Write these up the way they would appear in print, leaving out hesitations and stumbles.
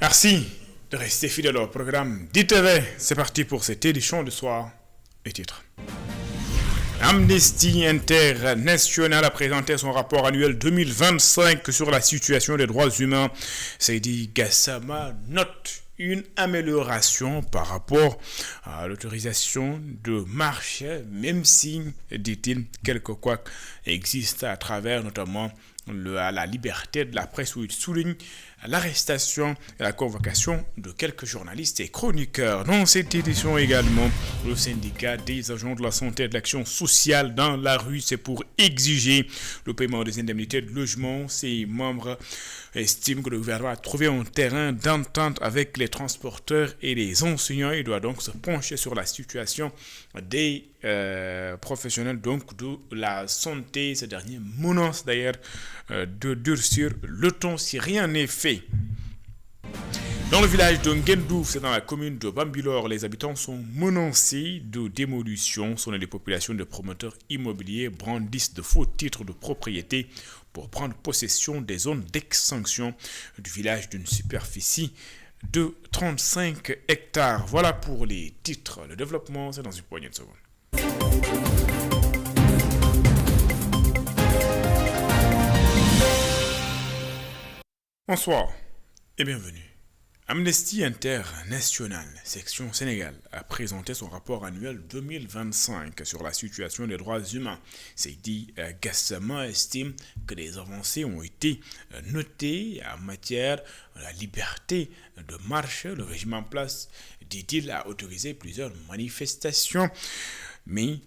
Merci de rester fidèle au programme d'ITV. C'est parti pour cette édition de soir. Les titres. Amnesty International a présenté son rapport annuel 2025 sur la situation des droits humains. Seydi Gassama note une amélioration par rapport à l'autorisation de marche, même si, dit-il, quelques couacs existent à travers notamment la liberté de la presse, où il souligne l'arrestation et la convocation de quelques journalistes et chroniqueurs. Dans cette édition également, le syndicat des agents de la santé et de l'action sociale dans la rue, c'est pour exiger le paiement des indemnités de logement. Ses membres estiment que le gouvernement a trouvé un terrain d'entente avec les transporteurs et les enseignants. Il doit donc se pencher sur la situation des professionnels donc de la santé. Ces derniers menacent d'ailleurs de durcir le ton si rien n'est fait. Dans le village de Ngendouf, c'est dans la commune de Bambilor, les habitants sont menacés de démolition. Selon les populations de promoteurs immobiliers brandissent de faux titres de propriété pour prendre possession des zones d'extinction du village d'une superficie de 35 hectares. Voilà pour les titres. Le développement, c'est dans une poignée de secondes. Bonsoir et bienvenue. Amnesty International, section Sénégal, a présenté son rapport annuel 2025 sur la situation des droits humains. Seydi Gassama estime que des avancées ont été notées en matière de la liberté de marche. Le régime en place, dit-il, a autorisé plusieurs manifestations, mais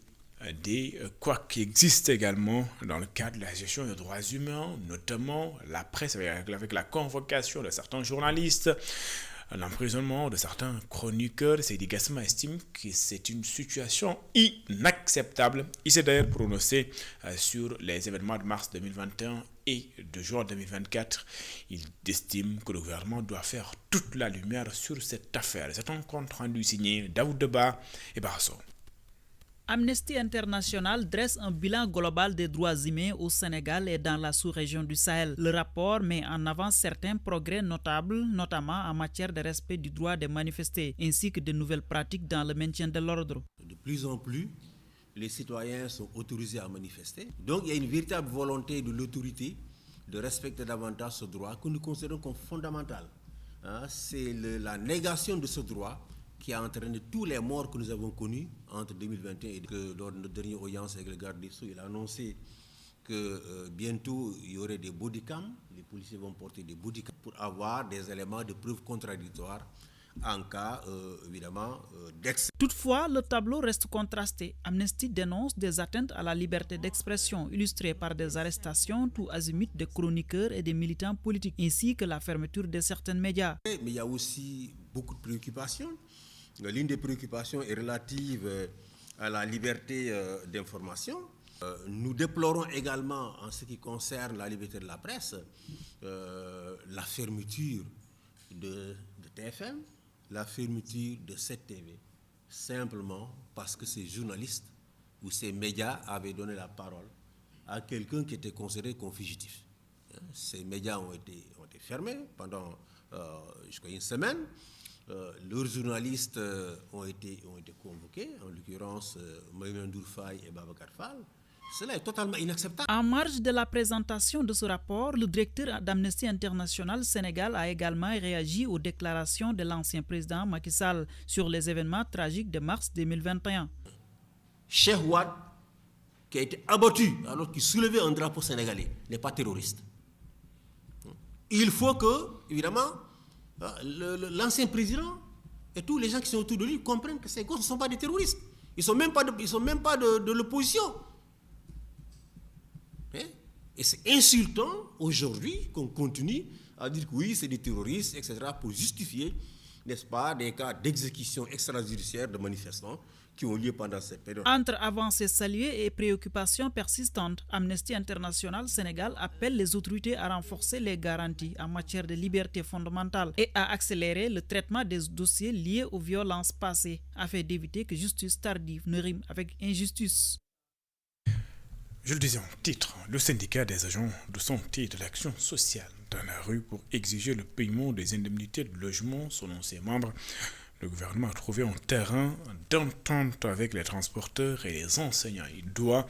des couacs qui existent également dans le cadre de la gestion des droits humains, notamment la presse avec la convocation de certains journalistes, l'emprisonnement de certains chroniqueurs. Seydi Gassama estime que c'est une situation inacceptable. Il s'est d'ailleurs prononcé sur les événements de mars 2021 et de juin 2024. Il estime que le gouvernement doit faire toute la lumière sur cette affaire. C'est un compte rendu signé Daoud Deba et Barso. Amnesty International dresse un bilan global des droits humains au Sénégal et dans la sous-région du Sahel. Le rapport met en avant certains progrès notables, notamment en matière de respect du droit de manifester, ainsi que de nouvelles pratiques dans le maintien de l'ordre. De plus en plus, les citoyens sont autorisés à manifester. Donc il y a une véritable volonté de l'autorité de respecter davantage ce droit que nous considérons comme fondamental. C'est la négation de ce droit qui a entraîné tous les morts que nous avons connus entre 2021 et lors de notre dernière audience avec le garde des Sceaux. Il a annoncé que bientôt il y aurait des bodycams, les policiers vont porter des bodycams pour avoir des éléments de preuve contradictoires en cas, évidemment, d'excès. Toutefois, le tableau reste contrasté. Amnesty dénonce des atteintes à la liberté d'expression, illustrées par des arrestations tout azimut de chroniqueurs et des militants politiques, ainsi que la fermeture de certains médias. Mais il y a aussi beaucoup de préoccupations. L'une des préoccupations est relative à la liberté d'information. Nous déplorons également, en ce qui concerne la liberté de la presse, la fermeture de TFM, la fermeture de 7TV, simplement parce que ces journalistes ou ces médias avaient donné la parole à quelqu'un qui était considéré comme fugitif. Ces médias ont été fermés pendant jusqu'à une semaine. Leurs journalistes ont été convoqués, en l'occurrence Maïmouna Ndour Faye et Babacar Fall. Cela est totalement inacceptable. En marge de la présentation de ce rapport, le directeur d'Amnesty International Sénégal a également réagi aux déclarations de l'ancien président Macky Sall sur les événements tragiques de mars 2021. Cheikh Wade, qui a été abattu alors qu'il soulevait un drapeau sénégalais, n'est pas terroriste. Il faut que, évidemment, l'ancien président et tous les gens qui sont autour de lui comprennent que ces gosses ne sont pas des terroristes. Ils ne sont même pas de l'opposition. Et c'est insultant aujourd'hui qu'on continue à dire que oui, c'est des terroristes, etc., pour justifier, n'est-ce pas, des cas d'exécution extrajudiciaire de manifestants qui ont lieu pendant cette période. Entre avancées saluées et préoccupations persistantes, Amnesty International Sénégal appelle les autorités à renforcer les garanties en matière de liberté fondamentale et à accélérer le traitement des dossiers liés aux violences passées afin d'éviter que justice tardive ne rime avec injustice. Je le disais en titre, le syndicat des agents de santé et de l'action sociale dans la rue pour exiger le paiement des indemnités de logement selon ses membres. Le gouvernement a trouvé un terrain d'entente avec les transporteurs et les enseignants. Il doit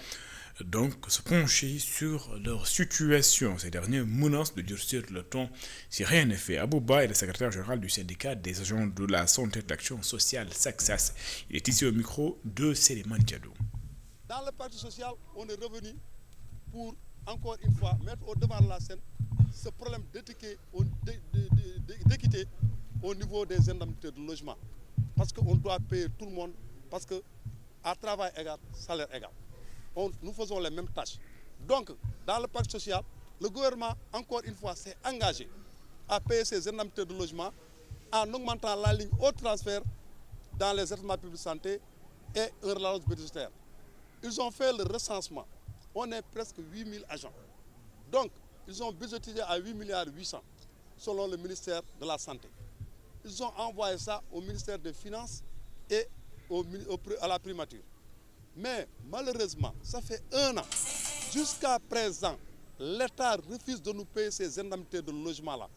donc se pencher sur leur situation. Ces derniers menacent de durcir le ton si rien n'est fait. Abouba est le secrétaire général du syndicat des agents de la santé et de l'action sociale, SACSAS. Il est ici au micro de Séléman Diado. Dans le parti social, on est revenu pour, encore une fois, mettre au devant de la scène ce problème d'équité au niveau des indemnités de logement. Parce qu'on doit payer tout le monde, parce qu'à travail égal, salaire égal. Nous faisons les mêmes tâches. Donc, dans le parti social, le gouvernement, encore une fois, s'est engagé à payer ces indemnités de logement en augmentant la ligne au transfert dans les établissements publics de santé et un relance budgétaire. Ils ont fait le recensement. On est presque 8000 agents. Donc, ils ont budgétisé à 8 milliards 800 selon le ministère de la Santé. Ils ont envoyé ça au ministère des Finances et à la primature. Mais malheureusement, ça fait 1 an. Jusqu'à présent, l'État refuse de nous payer ces indemnités de logement-là.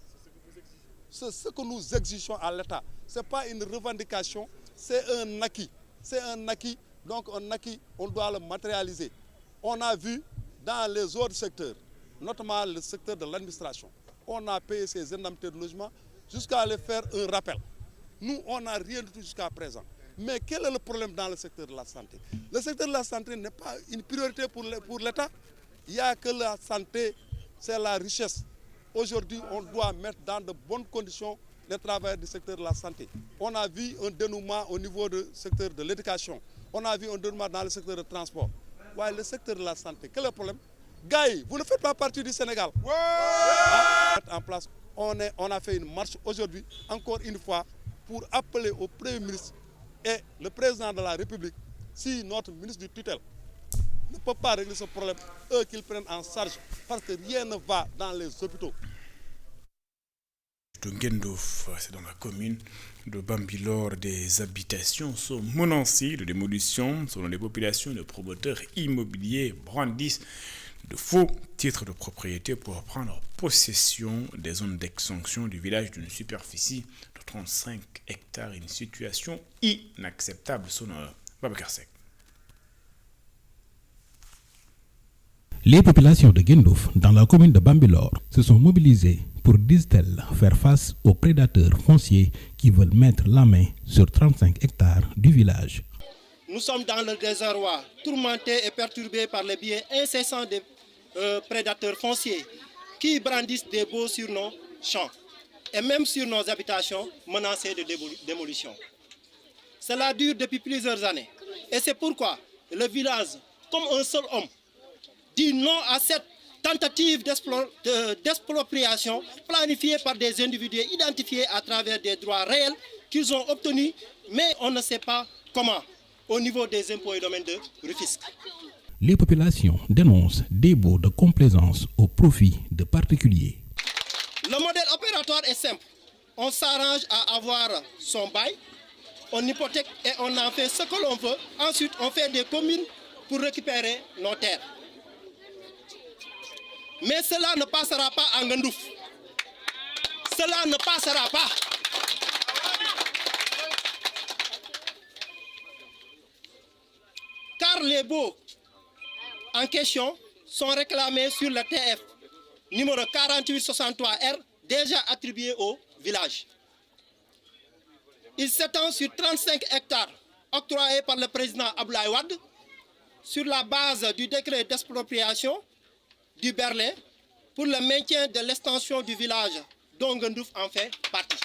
C'est ce que nous exigeons à l'État. Ce n'est pas une revendication, c'est un acquis. C'est un acquis, donc un acquis, on doit le matérialiser. On a vu dans les autres secteurs, notamment le secteur de l'administration, on a payé ces indemnités de logement jusqu'à aller faire un rappel. Nous, on n'a rien du tout jusqu'à présent. Mais quel est le problème dans le secteur de la santé? Le secteur de la santé n'est pas une priorité pour l'État. Il n'y a que la santé, c'est la richesse. Aujourd'hui, on doit mettre dans de bonnes conditions les travailleurs du secteur de la santé. On a vu un dénouement au niveau du secteur de l'éducation. On a vu un dénouement dans le secteur du transport. Ouais, le secteur de la santé, quel est le problème? Gaï, vous ne faites pas partie du Sénégal. En place, on a fait une marche aujourd'hui, encore une fois, pour appeler au Premier ministre et le président de la République, si notre ministre du tutelle ne peut pas régler ce problème, eux qu'ils prennent en charge, parce que rien ne va dans les hôpitaux. De Ngendof, c'est dans la commune de Bambilor, des habitations sont menacées de démolition. Selon les populations, les promoteurs immobiliers brandissent de faux titres de propriété pour prendre possession des zones d'extinction du village d'une superficie de 35 hectares. Une situation inacceptable selon Babacar Seck. Les populations de Gendouf, dans la commune de Bambilor, se sont mobilisées pour, disent-elles, faire face aux prédateurs fonciers qui veulent mettre la main sur 35 hectares du village. Nous sommes dans le désarroi, tourmentés et perturbés par les biais incessants des prédateurs fonciers qui brandissent des beaux sur nos champs et même sur nos habitations menacées de démolition. Cela dure depuis plusieurs années et c'est pourquoi le village, comme un seul homme, dit non à cette tentative d'expropriation planifiée par des individus identifiés à travers des droits réels qu'ils ont obtenus, mais on ne sait pas comment, au niveau des impôts et domaines de Rufisque. Les populations dénoncent des baux de complaisance au profit de particuliers. Le modèle opératoire est simple. On s'arrange à avoir son bail, on hypothèque et on en fait ce que l'on veut. Ensuite, on fait des communes pour récupérer nos terres. Mais cela ne passera pas en Gendouf. Cela ne passera pas. Car les baux en question sont réclamés sur le TF numéro 4863R déjà attribué au village. Il s'étend sur 35 hectares octroyés par le président Abdoulaye Wade sur la base du décret d'expropriation du Berlin pour le maintien de l'extension du village dont Gendouf en fait partie.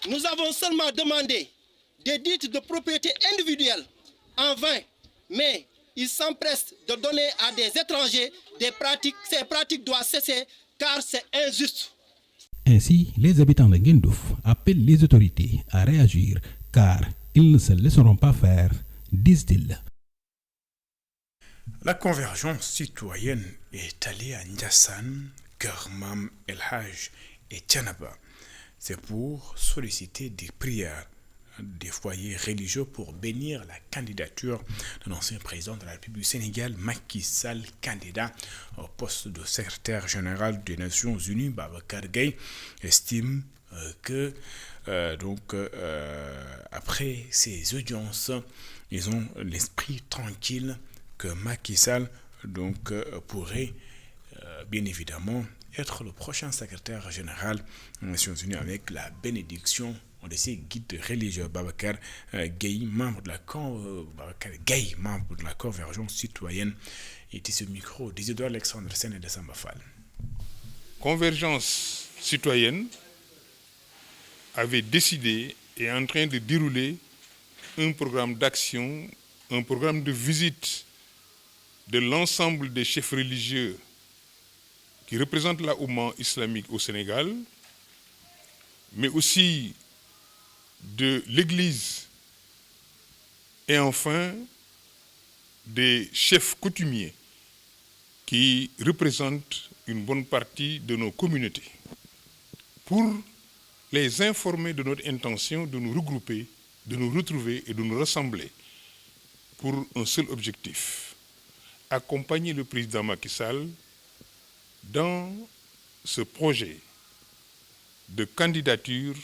Nous avons seulement demandé des titres de propriété individuelle en vain, mais ils s'empressent de donner à des étrangers des pratiques. Ces pratiques doivent cesser car c'est injuste. Ainsi, les habitants de Gendouf appellent les autorités à réagir car ils ne se laisseront pas faire, disent-ils. La convergence citoyenne est allée à Ndiassane, Kermam, El Haj et Tianaba. C'est pour solliciter des prières des foyers religieux pour bénir la candidature de l'ancien président de la République du Sénégal, Macky Sall, candidat au poste de secrétaire général des Nations Unies. Babacar Gaye estime que après ces audiences, ils ont l'esprit tranquille que Macky Sall pourrait bien évidemment être le prochain secrétaire général des Nations Unies avec la bénédiction de ces guides religieux. Babacar Gaye, membre de la Convergence citoyenne, était ce micro d'Isidore Alexandre Sen et de Samba Fall. Convergence citoyenne avait décidé et est en train de dérouler un programme d'action, un programme de visite de l'ensemble des chefs religieux qui représentent la Oumma islamique au Sénégal, mais aussi de l'Église et enfin des chefs coutumiers qui représentent une bonne partie de nos communautés, pour les informer de notre intention de nous regrouper, de nous retrouver et de nous rassembler pour un seul objectif: accompagner le président Macky Sall dans ce projet de candidature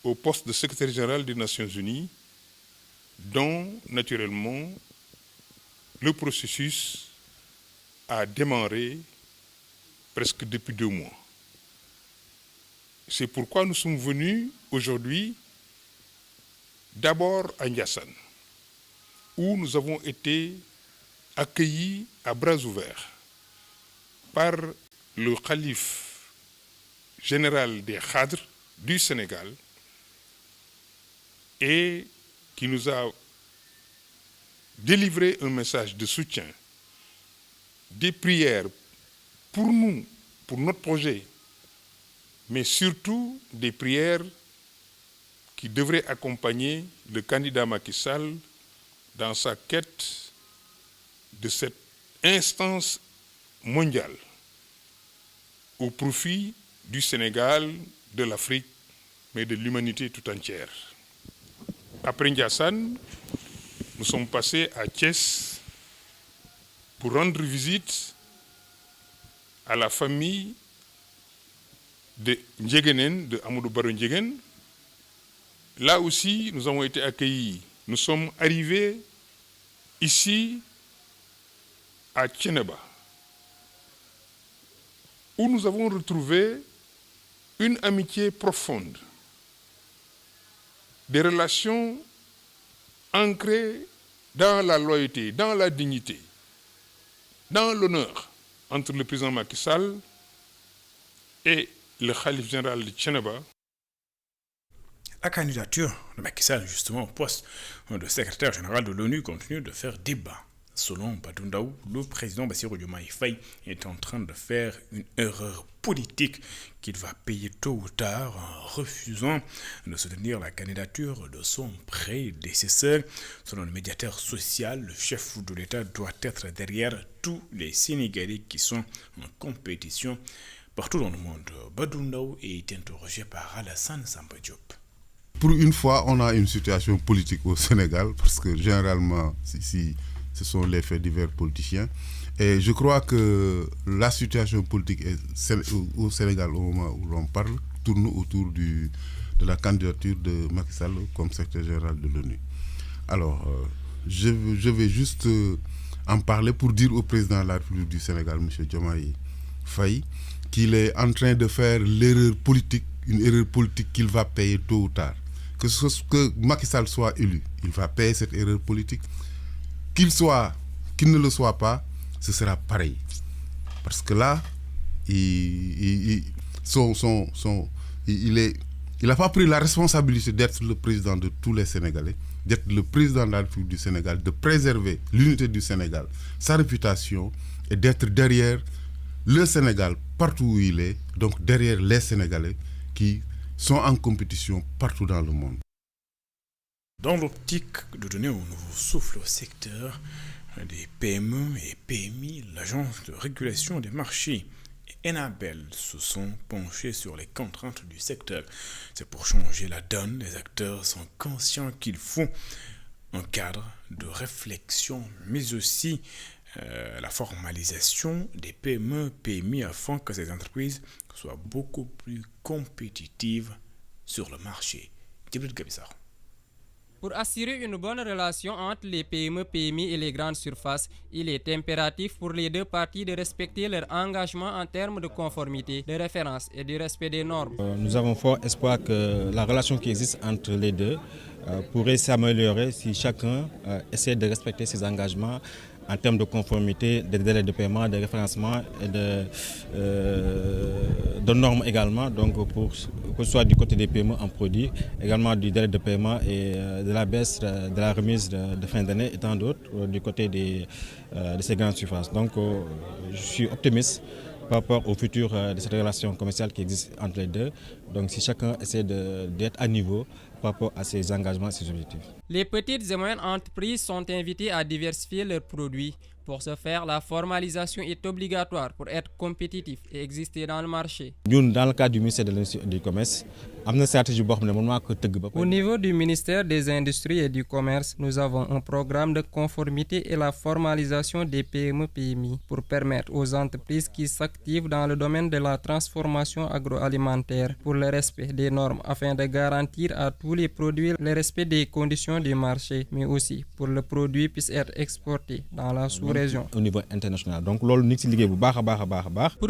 au poste de secrétaire général des Nations Unies, dont naturellement le processus a démarré presque depuis 2 mois. C'est pourquoi nous sommes venus aujourd'hui d'abord à Ndiassane, où nous avons été accueillis à bras ouverts par le calife général des Khadres du Sénégal et qui nous a délivré un message de soutien, des prières pour nous, pour notre projet, mais surtout des prières qui devraient accompagner le candidat Macky Sall dans sa quête de cette instance mondiale au profit du Sénégal, de l'Afrique, mais de l'humanité tout entière. Après Ndiassane, nous sommes passés à Thiès pour rendre visite à la famille de Ndiégenen, de Amadou Baro Ndiéguène. Là aussi, nous avons été accueillis. Nous sommes arrivés ici à Thiénaba, où nous avons retrouvé une amitié profonde, des relations ancrées dans la loyauté, dans la dignité, dans l'honneur entre le président Macky Sall et le khalife général de Thiénaba. La candidature de Macky Sall, justement, au poste de secrétaire général de l'ONU continue de faire débat. Selon Badundaou, le président Bassirou Diomaye Faye est en train de faire une erreur politique qu'il va payer tôt ou tard en refusant de soutenir la candidature de son prédécesseur. Selon le médiateur social, le chef de l'État doit être derrière tous les Sénégalais qui sont en compétition partout dans le monde. Badundaou est interrogé par Alassane Samba Diop. Pour une fois, on a une situation politique au Sénégal, parce que généralement, ici, ce sont les faits divers politiciens. Et je crois que la situation politique au Sénégal, au moment où l'on parle, tourne autour de la candidature de Macky Sall comme secrétaire général de l'ONU. Alors, je vais juste en parler pour dire au président de la République du Sénégal, M. Diomaye Faye, qu'il est en train de faire l'erreur politique, une erreur politique qu'il va payer tôt ou tard. Que Macky Sall soit élu, il va payer cette erreur politique. Qu'il ne le soit pas, ce sera pareil. Parce que là, il n'a pas pris la responsabilité d'être le président de tous les Sénégalais, d'être le président de la République du Sénégal, de préserver l'unité du Sénégal, sa réputation, et d'être derrière le Sénégal partout où il est, donc derrière les Sénégalais qui sont en compétition partout dans le monde. Dans l'optique de donner un nouveau souffle au secteur des PME et PMI, l'Agence de régulation des marchés Enabel se sont penchés sur les contraintes du secteur. C'est pour changer la donne, les acteurs sont conscients qu'il faut un cadre de réflexion, mais aussi la formalisation des PME, PMI afin que ces entreprises soient beaucoup plus compétitives sur le marché. Djibril Gabissar. Pour assurer une bonne relation entre les PME, PMI et les grandes surfaces, il est impératif pour les deux parties de respecter leur engagement en termes de conformité, de référence et du respect des normes. Nous avons fort espoir que la relation qui existe entre les deux pourrait s'améliorer si chacun essaie de respecter ses engagements en termes de conformité, des délais de paiement, de référencement et de normes également, donc pour que ce soit du côté des PME en produits, également du délai de paiement et de la baisse de la remise de fin d'année et tant d'autres du côté de ces grandes surfaces. Donc je suis optimiste par rapport au futur de cette relation commerciale qui existe entre les deux. Donc si chacun essaie d'être à niveau par rapport à ses engagements et ses objectifs. Les petites et moyennes entreprises sont invitées à diversifier leurs produits. Pour ce faire, la formalisation est obligatoire pour être compétitif et exister dans le marché. Dans le cadre du ministère du Commerce, au niveau du ministère des Industries et du Commerce, nous avons un programme de conformité et la formalisation des PME-PMI pour permettre aux entreprises qui s'activent dans le domaine de la transformation agroalimentaire pour le respect des normes afin de garantir à tous les produits le respect des conditions du marché, mais aussi pour que le produit puisse être exporté dans la sous-région. Au niveau international. Donc, pour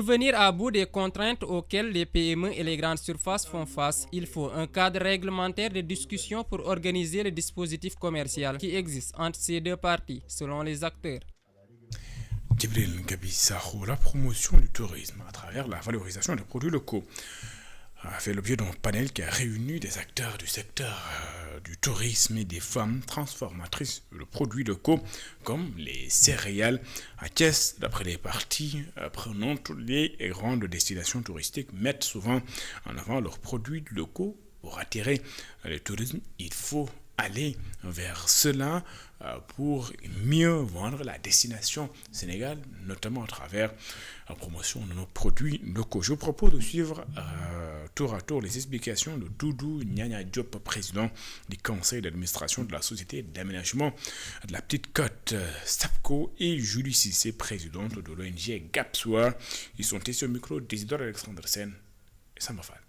venir à bout des contraintes auxquelles les PME et les grandes surfaces font face, il faut un cadre réglementaire de discussion pour organiser le dispositif commercial qui existe entre ces deux parties, selon les acteurs. Djibril Gabissaro, la promotion du tourisme à travers la valorisation des produits locaux a fait l'objet d'un panel qui a réuni des acteurs du secteur du tourisme et des femmes transformatrices de produits locaux comme les céréales. À Thiès, d'après les parties prenantes, les grandes destinations touristiques mettent souvent en avant leurs produits locaux. Pour attirer le tourisme, il faut aller vers cela pour mieux vendre la destination Sénégal, notamment à travers la promotion de nos produits locaux. Je vous propose de suivre tour à tour les explications de Doudou Nyanya Diop, président du conseil d'administration de la société d'aménagement de la Petite Côte SAPCO, et Julie Cissé, présidente de l'ONG GAPSOA. Ils sont ici au micro d'Isidore Alexandre Sen et Samba Fall.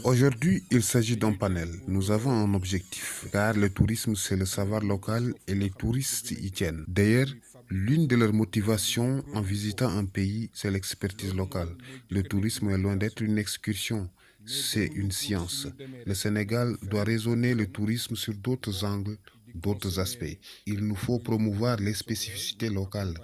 Aujourd'hui, il s'agit d'un panel. Nous avons un objectif, car le tourisme, c'est le savoir local et les touristes y tiennent. D'ailleurs, l'une de leurs motivations en visitant un pays, c'est l'expertise locale. Le tourisme est loin d'être une excursion, c'est une science. Le Sénégal doit raisonner le tourisme sur d'autres angles, d'autres aspects. Il nous faut promouvoir les spécificités locales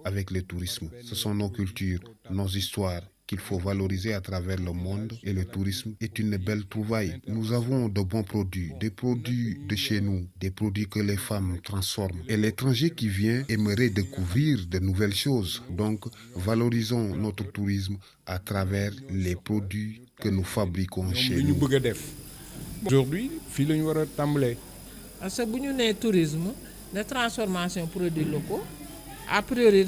avec le tourisme. Ce sont nos cultures, nos histoires qu'il faut valoriser à travers le monde, et le tourisme est une belle trouvaille. Nous avons de bons produits, des produits de chez nous, des produits que les femmes transforment. Et l'étranger qui vient aimerait découvrir de nouvelles choses. Donc, valorisons notre tourisme à travers les produits que nous fabriquons chez nous. Aujourd'hui, fii la ñu war a tàmbalee. Parce que bu ñu nee tourisme, la transformation produits locaux. A priori,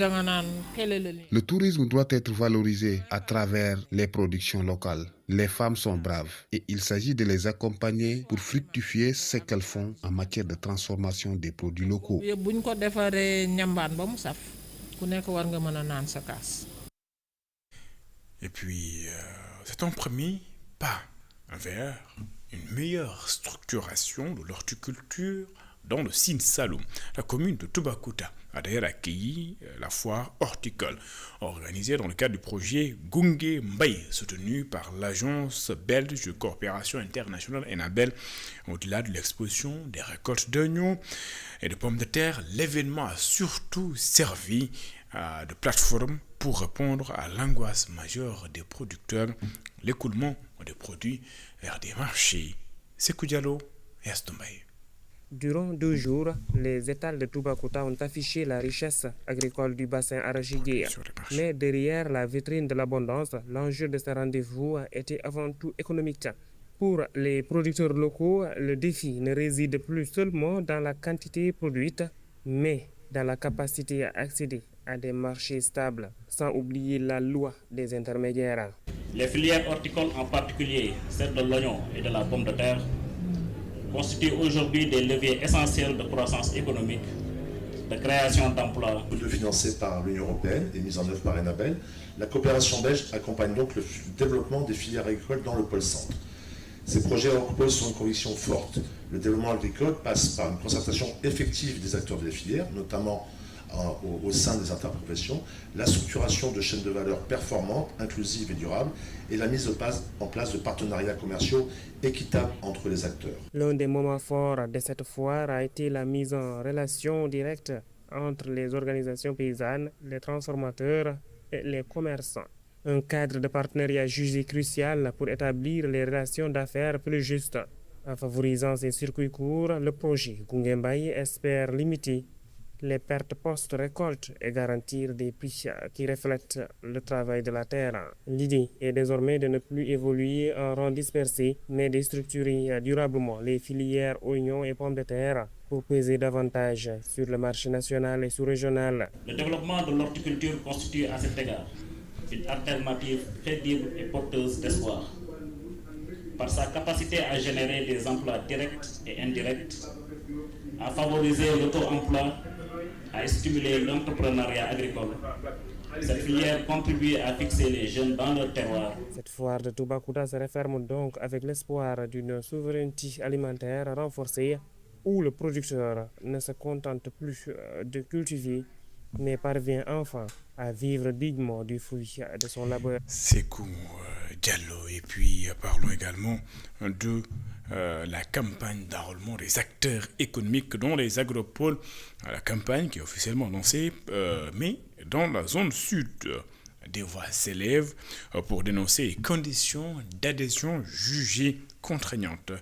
le tourisme doit être valorisé à travers les productions locales. Les femmes sont braves et il s'agit de les accompagner pour fructifier ce qu'elles font en matière de transformation des produits locaux. Et puis, c'est un premier pas vers une meilleure structuration de l'horticulture dans le Sine Saloum. La commune de Toubacouta a d'ailleurs accueilli la foire horticole organisée dans le cadre du projet Gunge Mbaye, soutenu par l'agence belge de coopération internationale Enabel. Au-delà de l'exposition des récoltes d'oignons et de pommes de terre, l'événement a surtout servi de plateforme pour répondre à l'angoisse majeure des producteurs, l'écoulement des produits vers des marchés. Sékou Diallo et Astombaye. Durant 2 jours, les étals de Toubacouta ont affiché la richesse agricole du bassin arachidier. Mais derrière la vitrine de l'abondance, l'enjeu de ce rendez-vous était avant tout économique. Pour les producteurs locaux, le défi ne réside plus seulement dans la quantité produite, mais dans la capacité à accéder à des marchés stables, sans oublier la loi des intermédiaires. Les filières horticoles, en particulier celle de l'oignon et de la pomme de terre, constituent aujourd'hui des leviers essentiels de croissance économique, de création d'emplois. Financée par l'Union européenne et mise en œuvre par Enabel, la coopération belge accompagne donc le développement des filières agricoles dans le pôle centre. Ces projets reposent sur une conviction forte. Le développement agricole passe par une concertation effective des acteurs des filières, notamment au sein des interprofessions, la structuration de chaînes de valeur performantes, inclusives et durables, et la mise en place de partenariats commerciaux équitables entre les acteurs. L'un des moments forts de cette foire a été la mise en relation directe entre les organisations paysannes, les transformateurs et les commerçants. Un cadre de partenariat jugé crucial pour établir les relations d'affaires plus justes. En favorisant ces circuits courts, le projet Gungembaye espère limiter les pertes post-récolte et garantir des prix qui reflètent le travail de la terre. L'idée est désormais de ne plus évoluer en rang dispersé, mais de structurer durablement les filières oignons et pommes de terre pour peser davantage sur le marché national et sous-régional. Le développement de l'horticulture constitue à cet égard une alternative crédible et porteuse d'espoir. Par sa capacité à générer des emplois directs et indirects, à favoriser l'auto-emploi, à stimuler l'entrepreneuriat agricole, cette filière contribue à fixer les jeunes dans leur terroir. Cette foire de Toubacouta se referme donc avec l'espoir d'une souveraineté alimentaire renforcée où le producteur ne se contente plus de cultiver, mais parvient enfin à vivre dignement du fruit de son labeur. Sékou Diallo. Et puis parlons également de la campagne d'enrôlement des acteurs économiques dont les agropoles. La campagne qui est officiellement lancée, mais dans la zone sud. Des voix s'élèvent pour dénoncer les conditions d'adhésion jugées contraignantes.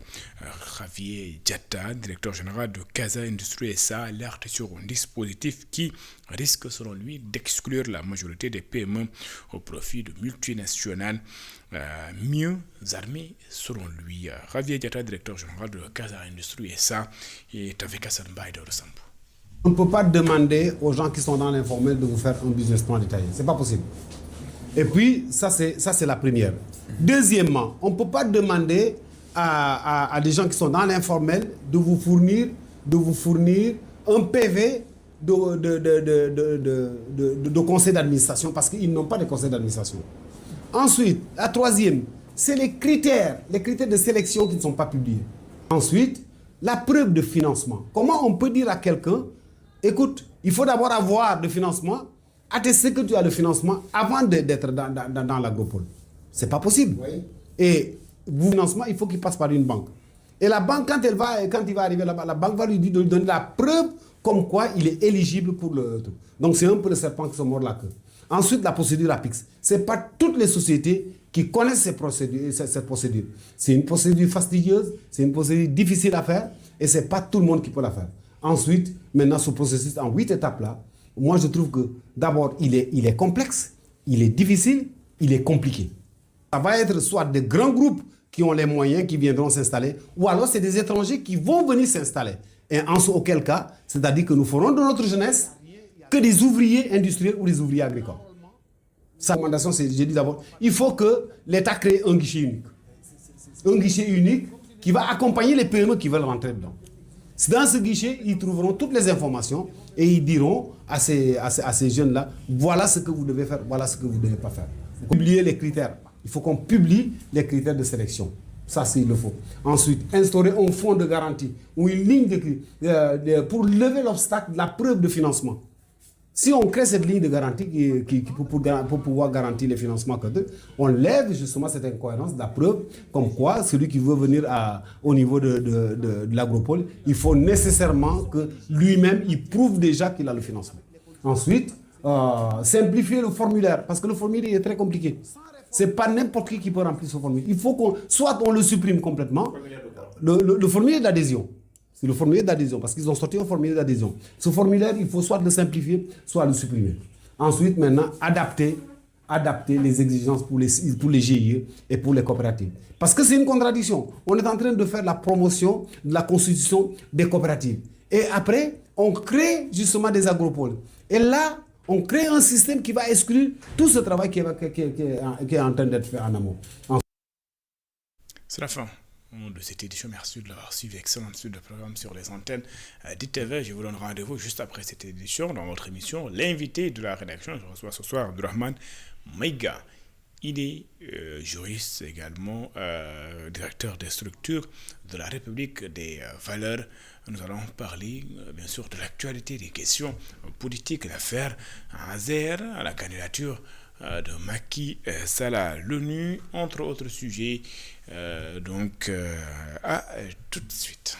Javier Diatta, directeur général de Casa Industrie SA, alerte sur un dispositif qui risque, selon lui, d'exclure la majorité des PME au profit de multinationales mieux armées, selon lui. Javier Diatta, directeur général de Casa Industrie SA, est avec Hassan Baïda de Sambou. On ne peut pas demander aux gens qui sont dans l'informel de vous faire un business plan détaillé. Ce n'est pas possible. Et puis, ça c'est la première. Deuxièmement, on ne peut pas demander à des gens qui sont dans l'informel de vous fournir un PV de conseil d'administration parce qu'ils n'ont pas de conseil d'administration. Ensuite, la troisième, c'est les critères de sélection qui ne sont pas publiés. Ensuite, la preuve de financement. Comment on peut dire à quelqu'un, écoute, il faut d'abord avoir le financement, attester que tu as le financement avant d'être dans l'agropole. Ce n'est pas possible. Oui. Et le financement, il faut qu'il passe par une banque. Et la banque, quand il va arriver là-bas, la banque va lui donner la preuve comme quoi il est éligible pour le truc. Donc c'est un peu le serpent qui se mord la queue. Ensuite, la procédure APIX. Ce n'est pas toutes les sociétés qui connaissent cette procédure. C'est une procédure fastidieuse, c'est une procédure difficile à faire et ce n'est pas tout le monde qui peut la faire. Ensuite, maintenant, ce processus en 8 étapes-là, moi je trouve que d'abord, il est complexe, il est difficile, il est compliqué. Ça va être soit des grands groupes qui ont les moyens qui viendront s'installer, ou alors c'est des étrangers qui vont venir s'installer. Et auquel cas, c'est-à-dire que nous ferons de notre jeunesse que des ouvriers industriels ou des ouvriers agricoles. Sa recommandation, c'est, j'ai dit d'abord, il faut que l'État crée un guichet unique. Un guichet unique qui va accompagner les PME qui veulent rentrer dedans. Dans ce guichet, ils trouveront toutes les informations et ils diront à ces jeunes-là, voilà ce que vous devez faire, voilà ce que vous ne devez pas faire. Publier les critères. Il faut qu'on publie les critères de sélection. Ça, c'est il le faut. Ensuite, instaurer un fonds de garantie ou une ligne pour lever l'obstacle de la preuve de financement. Si on crée cette ligne de garantie pour pouvoir garantir les financements, on lève justement cette incohérence de la preuve, comme quoi celui qui veut venir au niveau de l'agropole, il faut nécessairement que lui-même, il prouve déjà qu'il a le financement. Ensuite, simplifier le formulaire, parce que le formulaire est très compliqué. Ce n'est pas n'importe qui peut remplir ce formulaire. Il faut soit on le supprime complètement, le formulaire d'adhésion. C'est le formulaire d'adhésion, parce qu'ils ont sorti un formulaire d'adhésion. Ce formulaire, il faut soit le simplifier, soit le supprimer. Ensuite, maintenant, adapter les exigences pour les GIE et pour les coopératives. Parce que c'est une contradiction. On est en train de faire la promotion de la constitution des coopératives. Et après, on crée justement des agropoles. Et là, on crée un système qui va exclure tout ce travail qui est en train d'être fait en amont. C'est la fin de cette édition. Merci de l'avoir suivi. Excellente suite de programme sur les antennes d'ITV. Je vous donne rendez-vous juste après cette édition dans votre émission. L'invité de la rédaction, je reçois ce soir Abdourahmane Maïga. Il est juriste également, directeur des structures de la République des valeurs. Nous allons parler bien sûr de l'actualité, des questions politiques, l'affaire Azer, à la candidature de Macky Sall à l'ONU, entre autres sujets. À tout de suite.